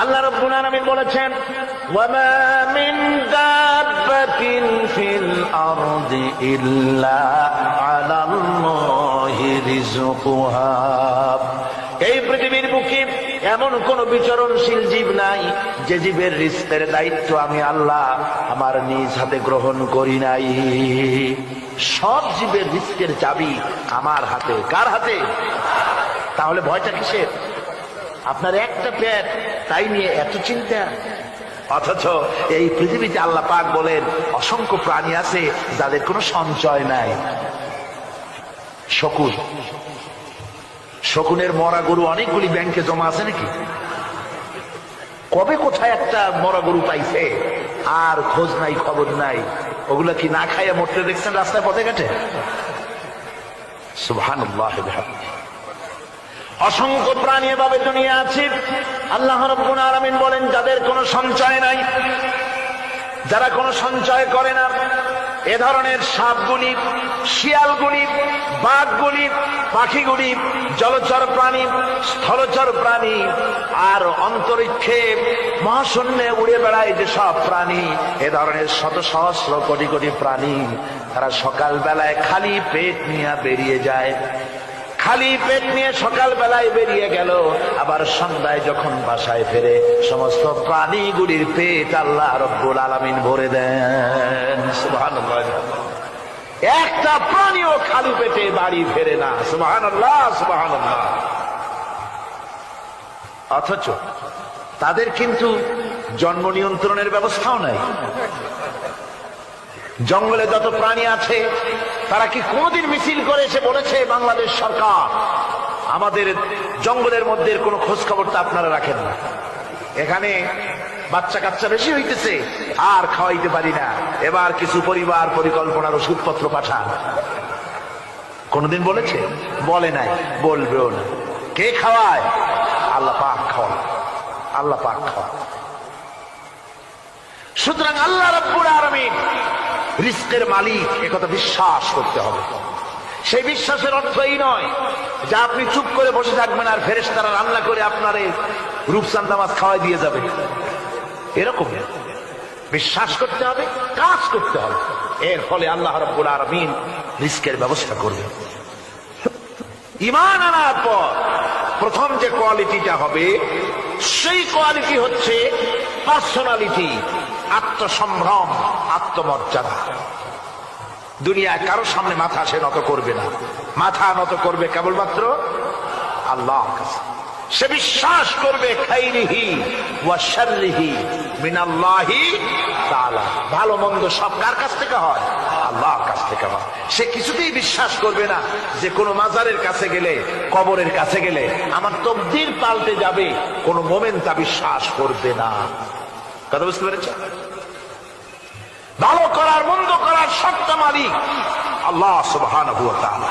আল্লাহ রাব্বুল আলামিন বলেছেন, ওয়ামা মিন দাব্বাতিন ফিল আরদি ইল্লা আলাল্লাহি রিজকুহা। এই পৃথিবীর বুকে এমন কোন বিচরণশীল জীব নাই যে জীবের রিজকের দায়িত্ব আমি আল্লাহ আমার নিজ হাতে গ্রহণ করি নাই। সব জীবের রিজকের চাবি আমার হাতে। কার হাতে? তাহলে ভয়টা কিসের? আপনার একটা পেট, তাই নিয়ে এত চিন্তা। অথচ এই পৃথিবীতে আল্লাহ পাক বলেন অসংখ্য প্রাণী আছে যাদের কোনো সঞ্চয় নাই। শকুন, শকুনের মরা গরু অনেকগুলি ব্যাংকে জমা আছে নাকি? কবে কোথায় একটা মরা গরু পাইছে আর খোঁজ নাই, খবর নাই। ওগুলা কি না খাইয়া মরতে দেখছেন রাস্তায় পথে ঘাটে? সুবহানাল্লাহ। অসংখ্য প্রাণী এভাবে দুনিয়া আছে। আল্লাহ রাব্বুল আলামিন বলেন যাদের কোনো সঞ্চয় নাই, যারা কোনো সঞ্চয় করে না, এ ধরনের সাপগুলি, শিয়ালগুলি, বাঘগুলি, পাখিগুলি, জলচর প্রাণী, স্থলচর প্রাণী আর অন্তরিক্ষে মহাশূন্যে উড়ে বেড়ায় যে সব প্রাণী, এ ধরনের শত সহস্র কোটি কোটি প্রাণী, তারা সকাল বেলায় খালি পেট নিয়ে বেরিয়ে যায়। খালি পেট নিয়ে সকাল বেলায় বেরিয়ে গেল, আবার সন্ধ্যায় যখন বাসায় ফেরে সমস্ত প্রাণীগুলির পেট আল্লাহ রাব্বুল আলামিন ভরে দেন। সুবহানাল্লাহ। একটা প্রাণীও খালি পেটে বাড়ি ফেরে না। সুবহানাল্লাহ, সুবহানাল্লাহ। অথচ তাদের কিন্তু জন্ম নিয়ন্ত্রণের ব্যবস্থাও নাই। জঙ্গলে যত প্রাণী আছে তারা কি কোনদিন মিছিল করে এসে বলেছে বাংলাদেশ সরকার আমাদের জঙ্গলের মধ্যে কোনো খোঁজ খবর তো আপনারা রাখেন না, এখানে বাচ্চা কাচ্চা বেশি হইতেছে আর খাওয়াইতে পারি না, এবার কিছু পরিবার পরিকল্পনার ওষুধপত্র পাঠান? কোনদিন বলেছে? বলে নাই, বলবেও না। কে খাওয়ায়? আল্লাহ পাক খাওয়ায়, আল্লাহ পাক খাওয়ায়। সুতরাং আল্লাহ রাব্বুল আলামিন রিজকের মালিক, একথা বিশ্বাস করতে হবে। সেই বিশ্বাসের অর্থ এই নয় যে আপনি চুপ করে বসে থাকবেন আর ফেরেশতারা রান্না করে আপনারে রূপচাঁদা মাছ খাওয়াই দিয়ে যাবে, এরকম বিশ্বাস করতে হবে, কাজ করতে হবে। এর ফলে আল্লাহ রাব্বুল আলামিন রিজকের ব্যবস্থা করবেন। ঈমান আনার পর প্রথম যে কোয়ালিটিটা হবে সেই কোয়ালিটি হচ্ছে পার্সোনালিটি, আত্মসম্ভ্রম, আত্মমর্যাদা। দুনিয়ায় কারোর সামনে মাথা সে নত করবে না, মাথা নত করবে কেবলমাত্র আল্লাহর কাছে। সে বিশ্বাস করবে খাইরিহি ওয়া শাররিহি মিনাল্লাহি তাআলা, ভালো মন্দ সব কার কাছ থেকে হয়? আল্লাহর কাছ থেকে হয়। সে কিছুতেই বিশ্বাস করবে না যে কোনো মাজারের কাছে গেলে, কবরের কাছে গেলে আমার তকদির পাল্টে যাবে, কোনো মোমেন্ট তা বিশ্বাস করবে না। কথা বুঝতে পেরেছেন? ভালো করার মন্দ করার সত্তা মালিক আল্লাহ সুবহানাহু ওয়া তাআলা।